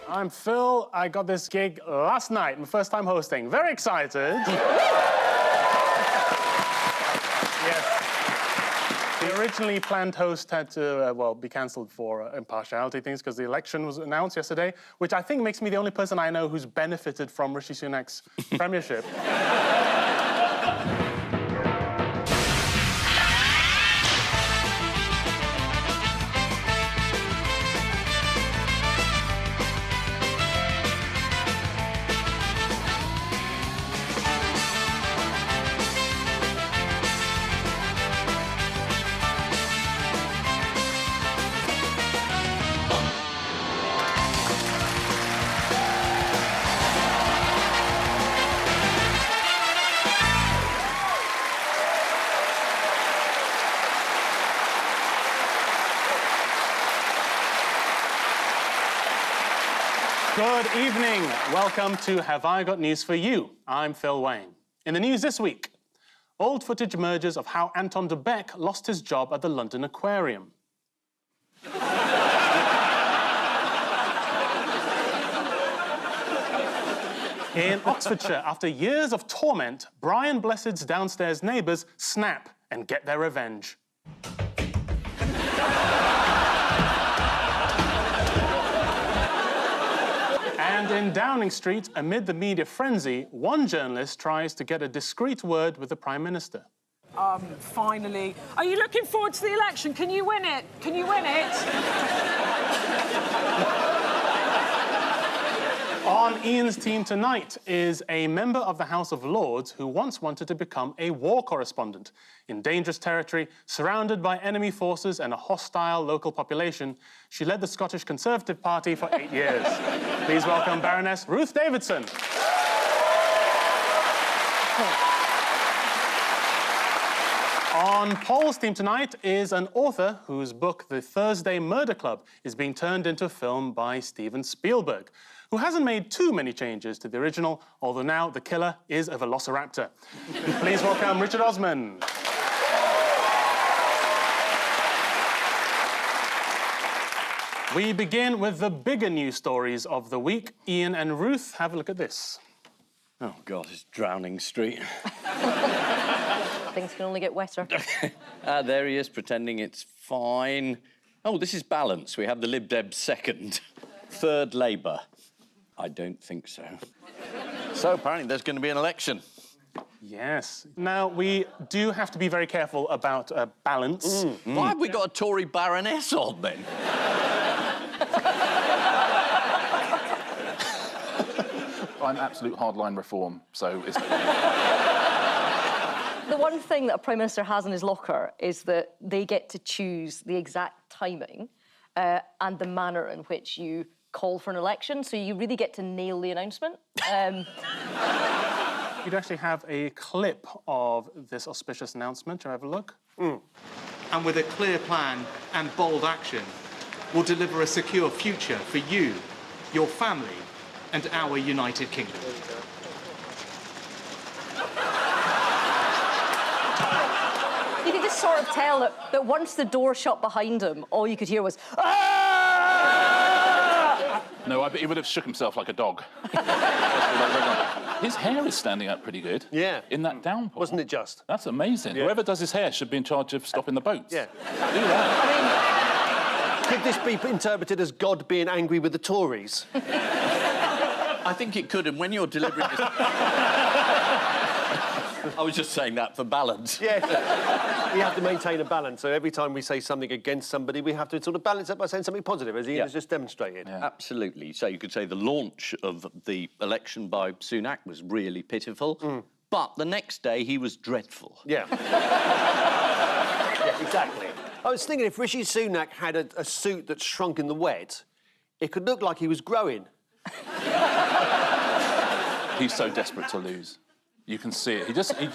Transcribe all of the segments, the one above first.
I'm Phil. I got this gig last night, my first time hosting. Very excited. Yes. The originally planned host had to, be cancelled for impartiality things because the election was announced yesterday, which I think makes me the only person I know who's benefited from Rishi Sunak's premiership. Good evening. Welcome to Have I Got News For You? I'm Phil Wang. In the news this week, old footage emerges of how Anton de Beck lost his job at the London Aquarium. In Oxfordshire, after years of torment, Brian Blessed's downstairs neighbours snap and get their revenge. And in Downing Street, amid the media frenzy, one journalist tries to get a discreet word with the Prime Minister. Finally. Are you looking forward to the election? Can you win it? Can you win it? On Ian's team tonight is a member of the House of Lords who once wanted to become a war correspondent. In dangerous territory, surrounded by enemy forces and a hostile local population, she led the Scottish Conservative Party for 8 years. Please welcome Baroness Ruth Davidson. On Paul's team tonight is an author whose book, The Thursday Murder Club, is being turned into a film by Steven Spielberg, who hasn't made too many changes to the original, although now the killer is a velociraptor. Please welcome Richard Osman. We begin with the bigger news stories of the week. Ian and Ruth, have a look at this. Oh, God, it's Drowning Street. Things can only get wetter. There he is, pretending it's fine. Oh, this is balance. We have the Lib Debs second. Third, Labour. I don't think so. So, apparently, there's going to be an election. Yes. Now, we do have to be very careful about balance. Why have we got a Tory baroness on, then? I'm absolute hardline reform, so it's... The one thing that a Prime Minister has in his locker is that they get to choose the exact timing and the manner in which you call for an election, so you really get to nail the announcement. You'd actually have a clip of this auspicious announcement. Shall I have a look? And with a clear plan and bold action, will deliver a secure future for you, your family, and our United Kingdom. You could just sort of tell that once the door shut behind him, all you could hear was, "Ah!" No, I bet he would have shook himself like a dog. His hair is standing up pretty good. Yeah. In that downpour. Wasn't it just? That's amazing. Yeah. Whoever does his hair should be in charge of stopping the boats. Yeah. Do that. Could this be interpreted as God being angry with the Tories? I think it could, and when you're delivering this... I was just saying that for balance. Yes. We have to maintain a balance, so every time we say something against somebody, we have to sort of balance it by saying something positive, as Ian has just demonstrated. Yeah. Absolutely. So you could say the launch of the election by Sunak was really pitiful, but the next day he was dreadful. Yeah. Yeah, exactly. I was thinking if Rishi Sunak had a suit that shrunk in the wet, it could look like he was growing. He's so desperate to lose. You can see it. He just. He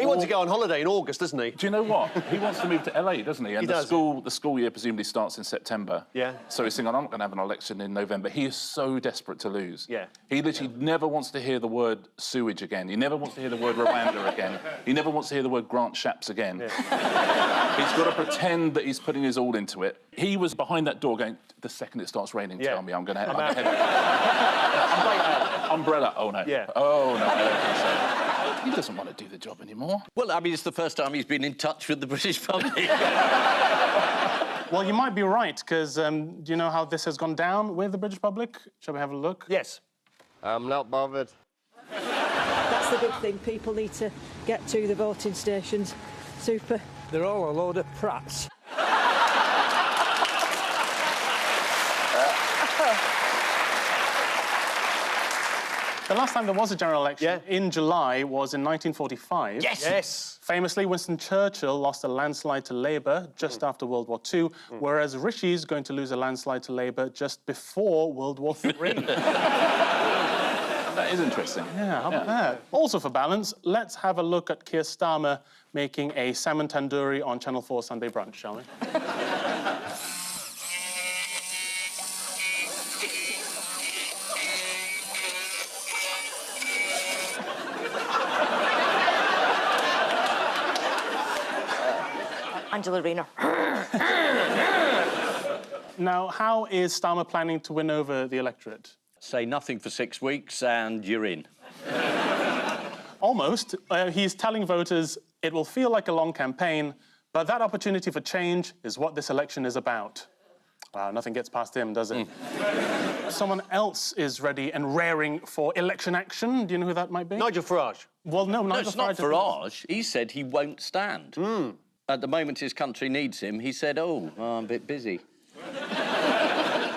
wants to go on holiday in August, doesn't he? Do you know what? He wants to move to LA, doesn't he? And He does. the school year presumably starts in September. Yeah. So he's thinking, I'm not going to have an election in November. He is so desperate to lose. Yeah. He literally never wants to hear the word sewage again. He never wants to hear the word Rwanda again. He never wants to hear the word Grant Shapps again. Yeah. He's got to pretend that he's putting his all into it. He was behind that door going, the second it starts raining, tell me I'm going to head. Umbrella. Oh, no. Yeah. Oh, no, I don't think so. He doesn't want to do the job anymore. Well, I mean, it's the first time he's been in touch with the British public. Well, you might be right, because do you know how this has gone down with the British public? Shall we have a look? Yes. I'm not bothered. That's the big thing. People need to get to the voting stations. Super. They're all a load of prats. The last time there was a general election in July was in 1945. Yes. Famously, Winston Churchill lost a landslide to Labour just after World War II, whereas Rishi's going to lose a landslide to Labour just before World War III. That is interesting. Yeah, how about that? Also for balance, let's have a look at Keir Starmer making a salmon tandoori on Channel 4 Sunday brunch, shall we? Angela Rayner. Now, how is Starmer planning to win over the electorate? Say nothing for 6 weeks and you're in. Almost. He's telling voters it will feel like a long campaign, but that opportunity for change is what this election is about. Wow, nothing gets past him, does it? Someone else is ready and raring for election action. Do you know who that might be? Nigel Farage. Well, no, No, Nigel it's not Farage. Farage. He said he won't stand. At the moment his country needs him, he said, I'm a bit busy.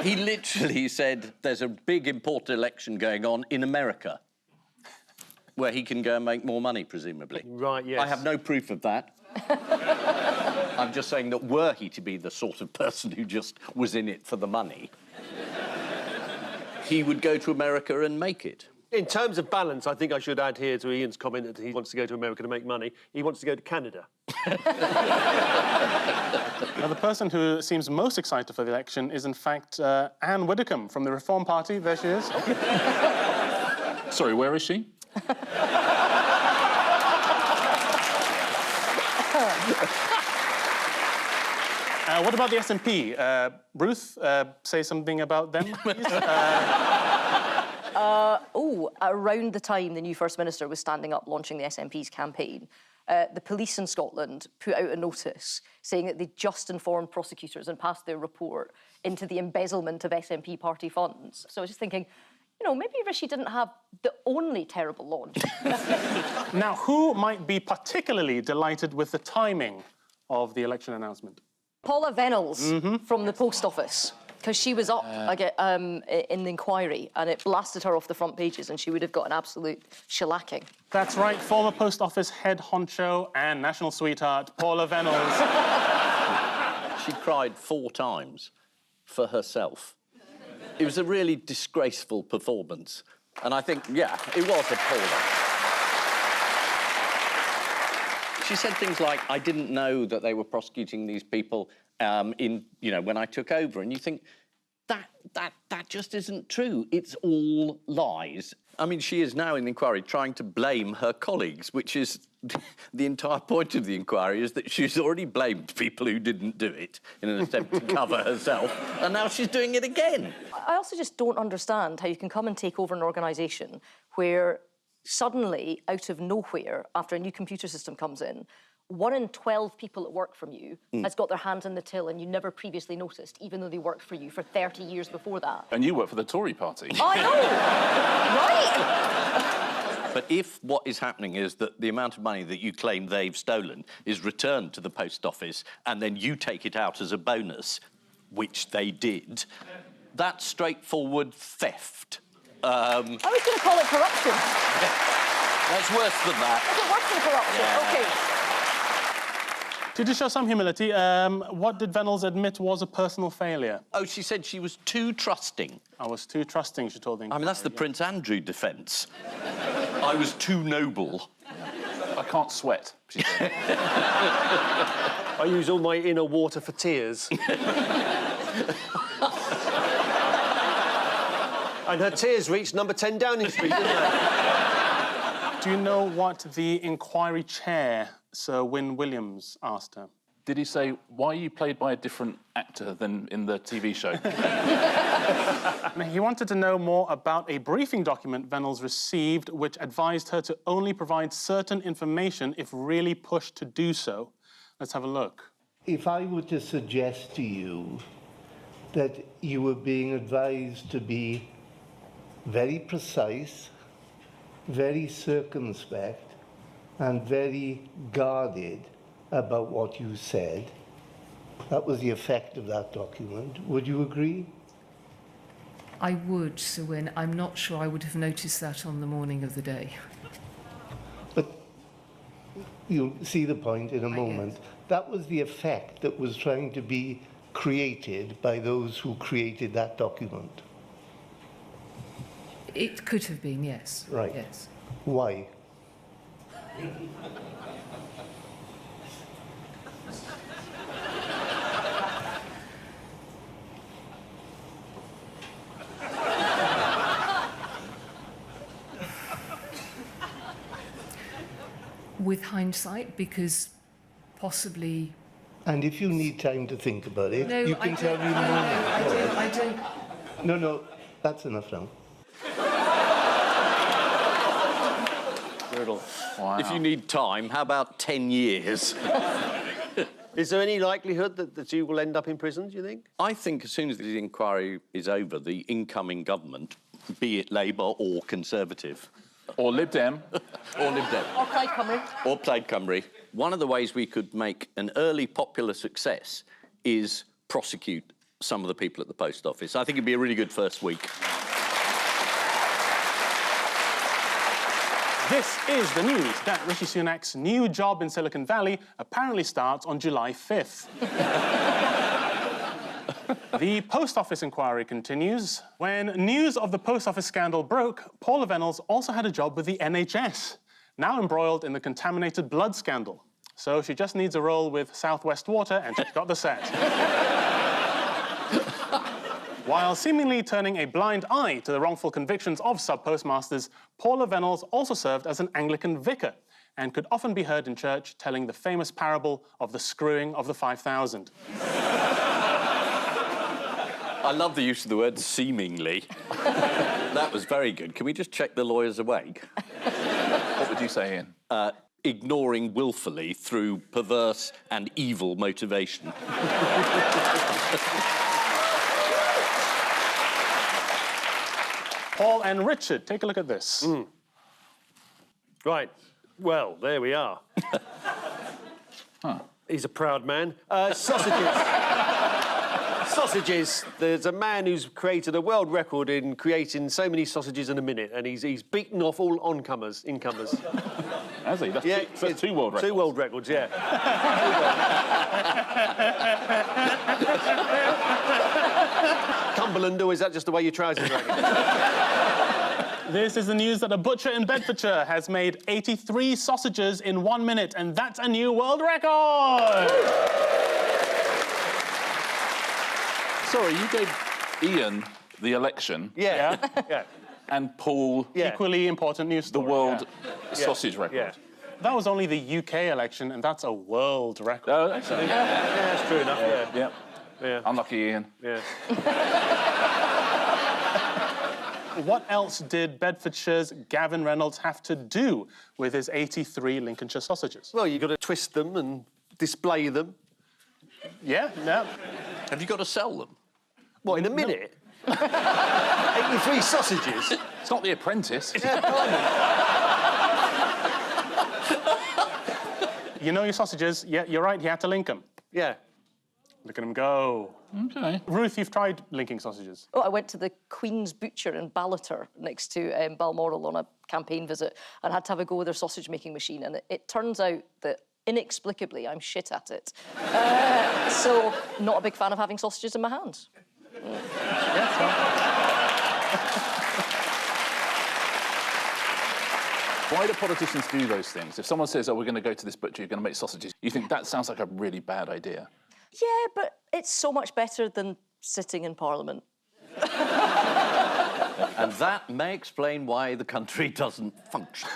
He literally said there's a big important election going on in America where he can go and make more money, presumably. Right, yes. I have no proof of that. I'm just saying that were he to be the sort of person who just was in it for the money, he would go to America and make it. In terms of balance, I think I should add here to Ian's comment that he wants to go to America to make money. He wants to go to Canada. Now, the person who seems most excited for the election is, in fact, Anne Widdecombe from the Reform Party. There she is. Sorry, where is she? What about the SNP? Ruth, say something about them, please. Around the time the new First Minister was standing up launching the SNP's campaign, the police in Scotland put out a notice saying that they just informed prosecutors and passed their report into the embezzlement of SNP party funds. So I was just thinking, you know, maybe Rishi didn't have the only terrible launch. Now, who might be particularly delighted with the timing of the election announcement? Paula Venables from the post office, because she was up in the inquiry and it blasted her off the front pages and she would have got an absolute shellacking. That's right, former post office head honcho and national sweetheart, Paula Venables. She cried 4 times for herself. It was a really disgraceful performance. And I think, yeah, it was appalling. She said things like, I didn't know that they were prosecuting these people when I took over. And you think, that just isn't true. It's all lies. I mean, she is now in the inquiry trying to blame her colleagues, which is the entire point of the inquiry, is that she's already blamed people who didn't do it in an attempt to cover herself, and now she's doing it again. I also just don't understand how you can come and take over an organisation where suddenly, out of nowhere, after a new computer system comes in, 1 in 12 people that work from you has got their hands in the till and you never previously noticed, even though they worked for you for 30 years before that. And you work for the Tory party. I know! Right? But if what is happening is that the amount of money that you claim they've stolen is returned to the post office and then you take it out as a bonus, which they did, that's straightforward theft. I was going to call it corruption. That's worse than that. Is it worse than corruption? Yeah. OK. To show some humility, what did Venables admit was a personal failure? Oh, she said she was too trusting. I was too trusting, she told the I mean, that's the Prince Andrew defence. I was too noble. can't sweat, she said. I use all my inner water for tears. And her tears reached number 10 Downing Street, didn't they? Do you know what the inquiry chair, Sir Win Williams, asked her? Did he say, why are you played by a different actor than in the TV show? He wanted to know more about a briefing document Venables received, which advised her to only provide certain information if really pushed to do so. Let's have a look. If I were to suggest to you that you were being advised to be very precise, very circumspect, and very guarded about what you said, that was the effect of that document. Would you agree? I would, Sir Win. I'm not sure I would have noticed that on the morning of the day. But you'll see the point in a moment. That was the effect that was trying to be created by those who created that document. It could have been, yes. Right. Yes. Why? With hindsight, because possibly... And if you need time to think about it, No, you can tell me more. I don't. No, that's enough now. Brutal. Wow. If you need time, how about 10 years? Is there any likelihood that you will end up in prison, do you think? I think as soon as the inquiry is over, the incoming government, be it Labour or Conservative... Or Lib Dem. Or Lib Dem. Or Plaid Cymru. Or Plaid Cymru. One of the ways we could make an early popular success is prosecute some of the people at the post office. I think it'd be a really good first week. This is the news that Rishi Sunak's new job in Silicon Valley apparently starts on July 5th. The post office inquiry continues. When news of the post office scandal broke, Paula Venables also had a job with the NHS, now embroiled in the contaminated blood scandal. So she just needs a role with Southwest Water and she's got the set. While seemingly turning a blind eye to the wrongful convictions of sub-postmasters, Paula Venables also served as an Anglican vicar and could often be heard in church telling the famous parable of the screwing of the 5,000. I love the use of the word seemingly. That was very good. Can we just check the lawyer's awake? What would you say, Ian? Ignoring willfully through perverse and evil motivation. Paul and Richard, take a look at this. Right. Well, there we are. He's a proud man. Sausages. Sausages. There's a man who's created a world record in creating so many sausages in a minute, and he's beaten off all incomers. Has he? That's, Yeah, that's 2 world records. 2 world records, yeah. Cumberland, or is that just the way your trousers are? This is the news that a butcher in Bedfordshire has made 83 sausages in 1 minute, and that's a new world record! Sorry, you gave Ian the election. Yeah. And Paul Equally important news the story. world sausage record. Yeah. That was only the UK election, and that's a world record. Oh, excellent. Yeah, that's true enough, yeah. Yeah. Unlucky, Ian. Yeah. What else did Bedfordshire's Gavin Reynolds have to do with his 83 Lincolnshire sausages? Well, you've got to twist them and display them. Yeah. Have you got to sell them? What, in a minute? 83 sausages? It's not The Apprentice. You know your sausages? Yeah, you're right, he had to link them. Yeah. Look at him go. OK. Ruth, you've tried linking sausages. Oh, I went to the Queen's Butcher in Ballater next to Balmoral on a campaign visit and had to have a go with their sausage-making machine, and it turns out that inexplicably I'm shit at it. So, not a big fan of having sausages in my hands. Why do politicians do those things? If someone says, oh, we're going to go to this butcher, you're going to make sausages, you think that sounds like a really bad idea. Yeah, but it's so much better than sitting in Parliament. And that may explain why the country doesn't function.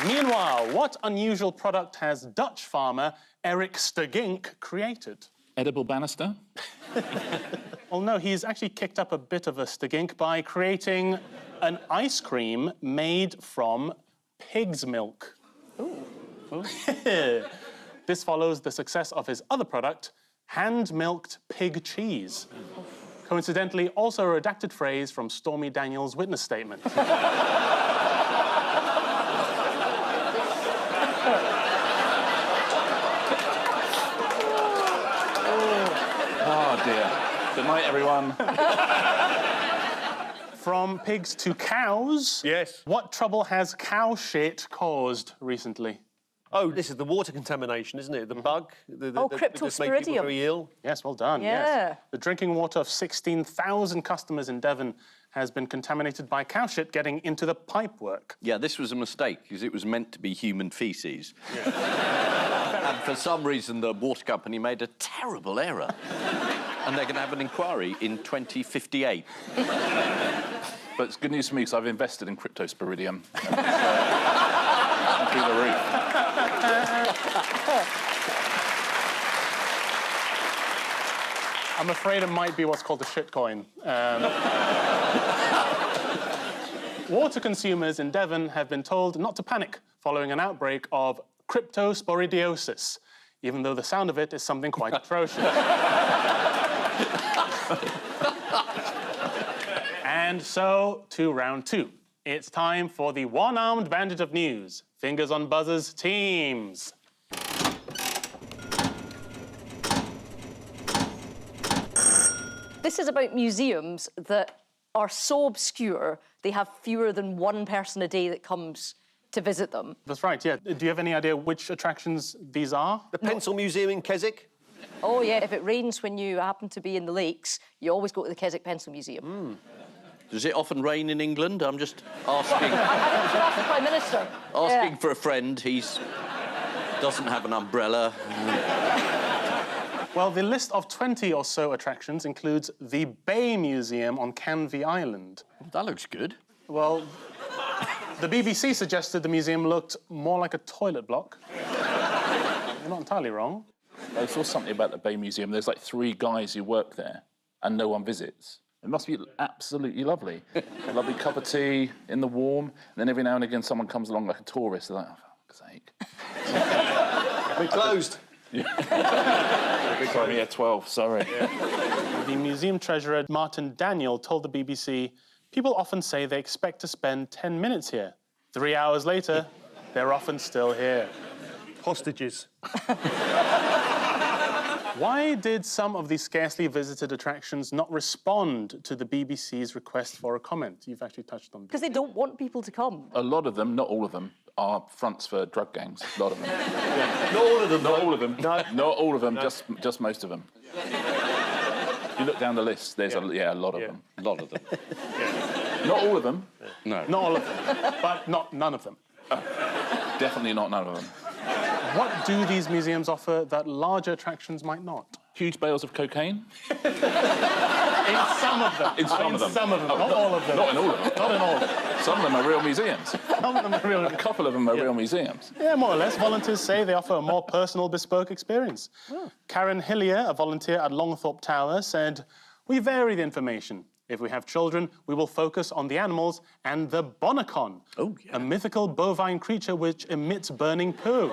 Meanwhile, what unusual product has Dutch farmer Eric Stegink created? Edible banister? Well, no, he's actually kicked up a bit of a Stegink by creating an ice cream made from pig's milk. Ooh. This follows the success of his other product, hand-milked pig cheese. Coincidentally, also a redacted phrase from Stormy Daniels' witness statement. Oh, dear. Good night, everyone. From pigs to cows. Yes. What trouble has cow shit caused recently? Oh, this is the water contamination, isn't it? The bug. That just made people Cryptosporidium. very ill. Yes, well done. Yeah. Yes. The drinking water of 16,000 customers in Devon has been contaminated by cow shit getting into the pipework. Yeah, this was a mistake, because it was meant to be human faeces. And for some reason, the water company made a terrible error. And they're going to have an inquiry in 2058. But it's good news for me, because I've invested in cryptosporidium. Through the roof. I'm afraid it might be what's called a shitcoin. Water consumers in Devon have been told not to panic following an outbreak of cryptosporidiosis, even though the sound of it is something quite atrocious. And so, to round two. It's time for the one-armed bandit of news. Fingers on buzzers, teams. This is about museums that are so obscure they have fewer than one person a day that comes to visit them. That's right, yeah. Do you have any idea which attractions these are? The Pencil Museum in Keswick. Oh, yeah, if it rains when you happen to be in the lakes, you always go to the Keswick Pencil Museum. Does it often rain in England? I'm just asking. I should ask the Prime Minister. Asking for a friend. He's doesn't have an umbrella. Well, the list of 20 or so attractions includes the Bay Museum on Canvey Island. That looks good. Well, the BBC suggested the museum looked more like a toilet block. You're not entirely wrong. I saw something about the Bay Museum. There's like 3 guys who work there and no one visits. It must be absolutely lovely. A lovely cup of tea in the warm, and then every now and again someone comes along like a tourist. They're like, oh, for fuck's sake. We closed. Sorry, yeah, 12, sorry. The museum treasurer, Martin Daniel, told the BBC, people often say they expect to spend 10 minutes here. 3 hours later, they're often still here. Hostages. Why did some of these scarcely visited attractions not respond to the BBC's request for a comment? You've actually touched on this. Because they don't want people to come. A lot of them, not all of them, are fronts for drug gangs. A lot of them. Not all of them. Not all of them. No. Not all of them, just most of them. You look down the list, there's a lot of them. A lot of them. Not all of them. No. Not all of them, but not none of them. Definitely not none of them. What do these museums offer that larger attractions might not? Huge bales of cocaine? In some of them. In some of them. Some of them, Oh, not all of them. Not in all of them. Not in all of them. Some of them are real museums. Some of them are real. A couple of them are real museums. Yeah, more or less. Volunteers say they offer a more personal, bespoke experience. Karen Hillier, a volunteer at Longthorpe Tower, said, we vary the information. If we have children, we will focus on the animals and the bonacon, a mythical bovine creature which emits burning poo.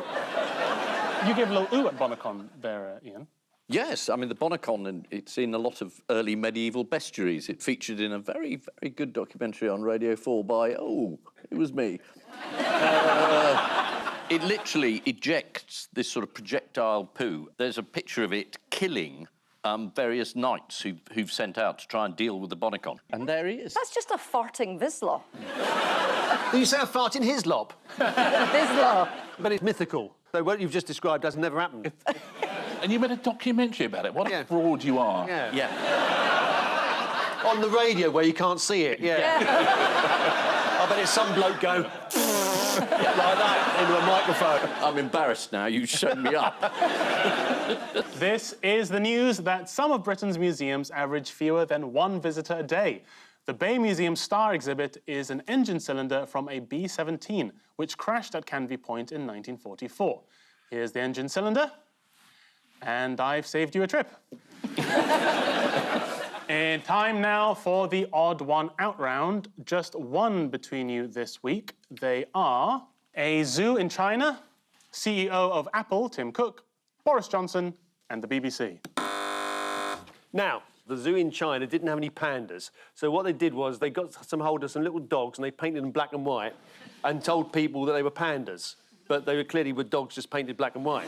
You gave a little ooh at bonacon there, Ian. Yes, I mean, the bonacon, it's in a lot of early medieval bestiaries. It featured in a very, very good documentary on Radio 4 by, it was me. It literally ejects this sort of projectile poo. There's a picture of it killing various knights who've sent out to try and deal with the bonacon. And there he is. That's just a farting Hislop. Did you say a fart in Hislop? Hislop. But it's mythical. So what you've just described has never happened. And you made a documentary about it. What a fraud you are. Yeah. On the radio where you can't see it, yeah. I bet it's some bloke go... like that, into a microphone. I'm embarrassed now. You've shown me up. This is the news that some of Britain's museums average fewer than one visitor a day. The Bay Museum Star exhibit is an engine cylinder from a B-17, which crashed at Canvey Point in 1944. Here's the engine cylinder, and I've saved you a trip. And time now for the odd one out round. Just one between you this week. They are a zoo in China, CEO of Apple, Tim Cook, Boris Johnson, and the BBC. Now, the zoo in China didn't have any pandas, so what they did was they got some little dogs, and they painted them black and white and told people that they were pandas, but they were clearly dogs just painted black and white.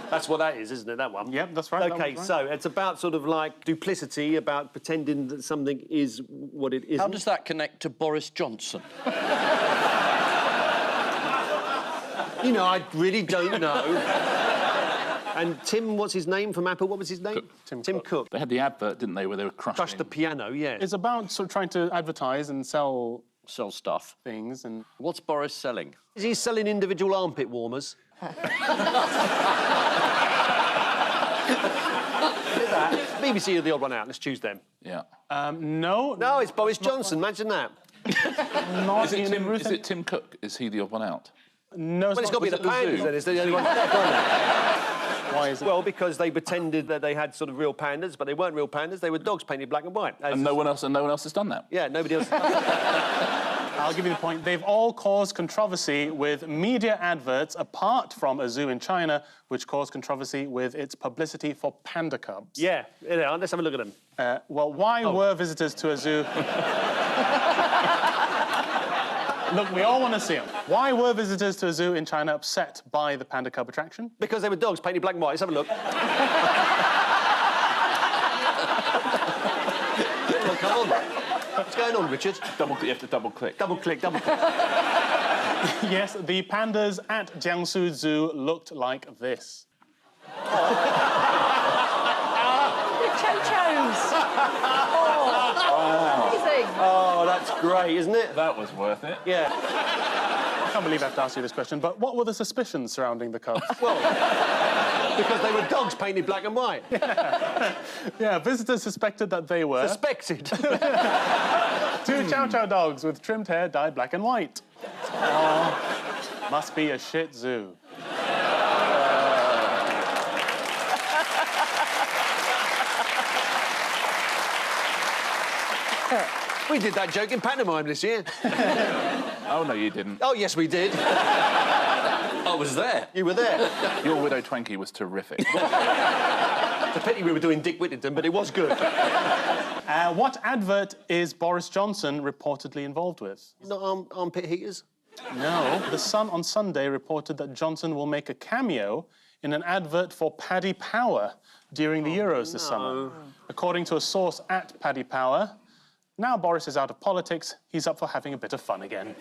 That's what that is, isn't it, that one? Yep, that's right. OK, so it's about sort of like duplicity, about pretending that something is what it isn't. How does that connect to Boris Johnson? You know, I really don't know. And Tim, what's his name from Apple? What was his name? Cook. Tim Cook. They had the advert, didn't they, where they were crushing... Crushed the piano, yeah. It's about sort of trying to advertise and sell stuff. Things and... What's Boris selling? Is he selling individual armpit warmers? BBC are the odd one out. Let's choose them. Yeah. No. No, it's Boris Johnson. Imagine that. Not is it Tim Cook? Is he the odd one out? No, well, it's got to be the pandas, then. It's the only one. Why is it? Well, because they pretended that they had sort of real pandas, but they weren't real pandas. They were dogs painted black and white. And no one else has done that? Yeah, nobody else has done that. I'll give you the point. They've all caused controversy with media adverts, apart from a zoo in China, which caused controversy with its publicity for panda cubs. Yeah, let's have a look at them. Well, why were visitors to a zoo... Look, we all want to see them. Why were visitors to a zoo in China upset by the panda cub attraction? Because they were dogs painted black and white. Let's have a look. Come on. What's going on, Richard? You have to double-click. Double-click. Yes, the pandas at Jiangsu Zoo looked like this. Chow-chows! Amazing! Oh, that's great, isn't it? That was worth it. Yeah. I can't believe I have to ask you this question, but what were the suspicions surrounding the cubs? Well, because they were dogs painted black and white. Yeah, visitors suspected that they were... Suspected? Two chow-chow dogs with trimmed hair dyed black and white. Oh, must be a shit zoo. We did that joke in pantomime this year. Oh, no, you didn't. Oh, yes, we did. I was there. You were there. Your Widow Twanky was terrific. It's a pity we were doing Dick Whittington, but it was good. What advert is Boris Johnson reportedly involved with? Not armpit heaters? No. The Sun on Sunday reported that Johnson will make a cameo in an advert for Paddy Power during the Euros this summer. According to a source at Paddy Power, now Boris is out of politics, he's up for having a bit of fun again.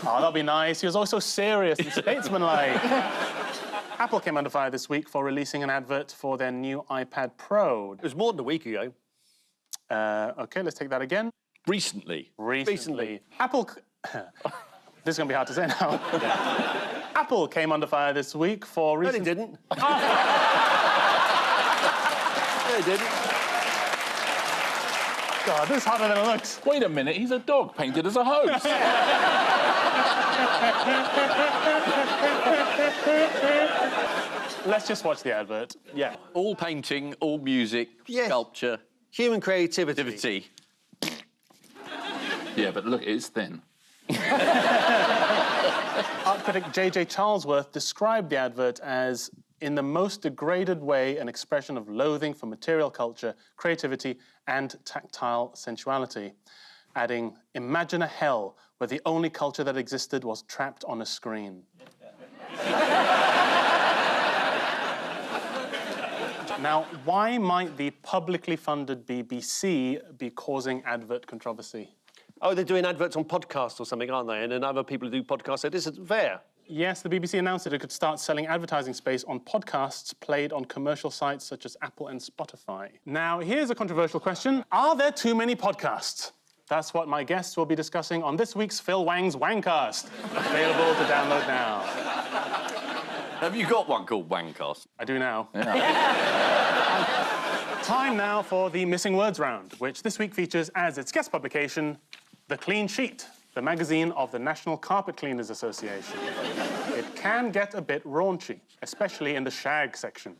Oh, that'll be nice. He was always so serious and statesmanlike. Apple came under fire this week for releasing an advert for their new iPad Pro. It was more than a week ago. OK, let's take that again. Recently. Apple... This is going to be hard to say now. Apple came under fire this week for... No, they didn't. No, they didn't. God, this is harder than it looks. Wait a minute, he's a dog painted as a host. Let's just watch the advert. Yeah. All painting, all music, sculpture. Human creativity. Yeah, but look, it's thin. Art critic J.J. Charlesworth described the advert as, in the most degraded way, an expression of loathing for material culture, creativity, and tactile sensuality, adding, "Imagine a hell where the only culture that existed was trapped on a screen." Now, why might the publicly funded BBC be causing advert controversy? Oh, they're doing adverts on podcasts or something, aren't they? And then other people who do podcasts say, this isn't fair. Yes, the BBC announced that it could start selling advertising space on podcasts played on commercial sites such as Apple and Spotify. Now, here's a controversial question. Are there too many podcasts? That's what my guests will be discussing on this week's Phil Wang's Wangcast. Available to download now. Have you got one called Wangcast? I do now. Yeah. Time now for the Missing Words round, which this week features as its guest publication, The Clean Sheet, the magazine of the National Carpet Cleaners Association. It can get a bit raunchy, especially in the shag section.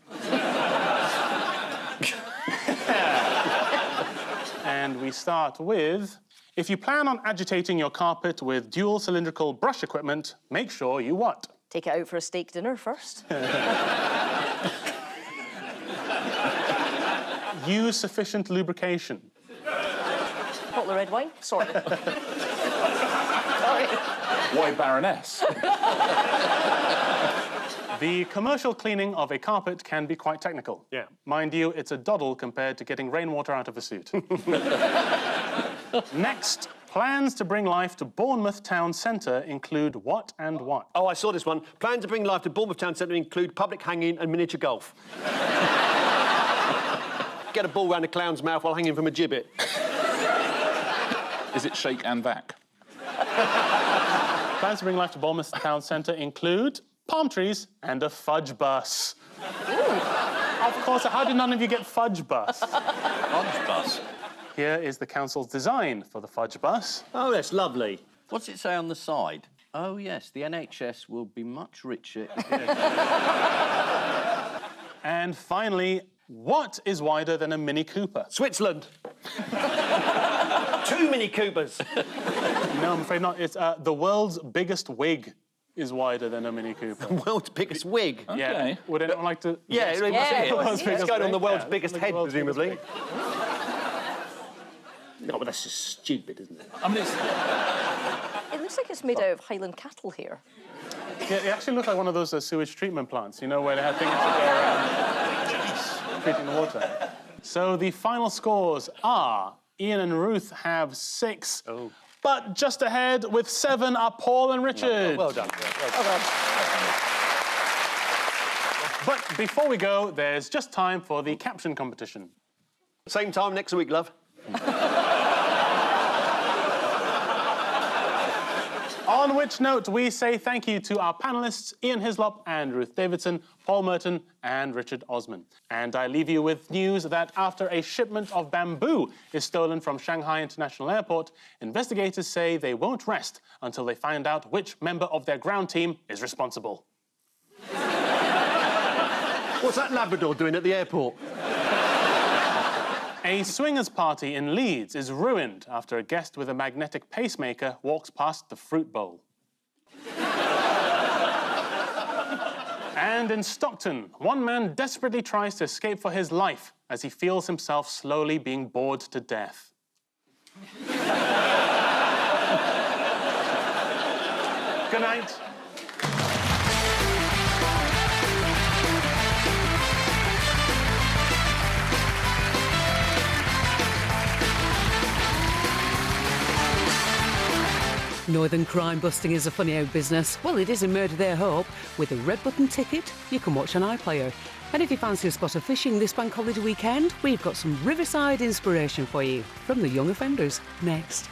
And we start with, if you plan on agitating your carpet with dual cylindrical brush equipment, make sure you what? Take it out for a steak dinner first. Use sufficient lubrication. Bottle of red wine? Sorry. Sorry. Why Baroness? The commercial cleaning of a carpet can be quite technical. Yeah. Mind you, it's a doddle compared to getting rainwater out of a suit. Next, plans to bring life to Bournemouth Town Centre include what and what? Oh, I saw this one. Plans to bring life to Bournemouth Town Centre include public hanging and miniature golf. Get a ball round a clown's mouth while hanging from a gibbet. Is it shake and vac? Plans to bring life to Bournemouth Town Centre include palm trees and a fudge bus. Of course, how did none of you get fudge bus? Fudge bus? Here is the council's design for the fudge bus. Oh, that's lovely. What's it say on the side? Oh, yes, the NHS will be much richer. And finally, what is wider than a Mini Cooper? Switzerland. 2 Mini Coopers. No, I'm afraid not. It's the world's biggest wig is wider than a Mini Cooper. The world's biggest wig. Okay. Yeah. Would anyone like to... Yeah, Yeah, it's going on the world's Yeah, biggest the head, world's biggest presumably. wig. No, but that's just stupid, isn't it? I mean, it's... It looks like it's made out of Highland cattle hair. Yeah, it actually looks like one of those sewage treatment plants, you know, where they have things that go around treating the water. So the final scores are Ian and Ruth have 6, but just ahead with 7 are Paul and Richard. Well done. Well done. But before we go, there's just time for the caption competition. Same time next week, love. On which note, we say thank you to our panellists, Ian Hislop and Ruth Davidson, Paul Merton and Richard Osman. And I leave you with news that after a shipment of bamboo is stolen from Shanghai International Airport, investigators say they won't rest until they find out which member of their ground team is responsible. What's that Labrador doing at the airport? A swingers party in Leeds is ruined after a guest with a magnetic pacemaker walks past the fruit bowl. And in Stockton, one man desperately tries to escape for his life as he feels himself slowly being bored to death. Good night. Northern crime busting is a funny old business. Well, it is in Murder Their Hope. With a red button ticket, you can watch on iPlayer. And if you fancy a spot of fishing this bank holiday weekend, we've got some riverside inspiration for you from the Young Offenders next.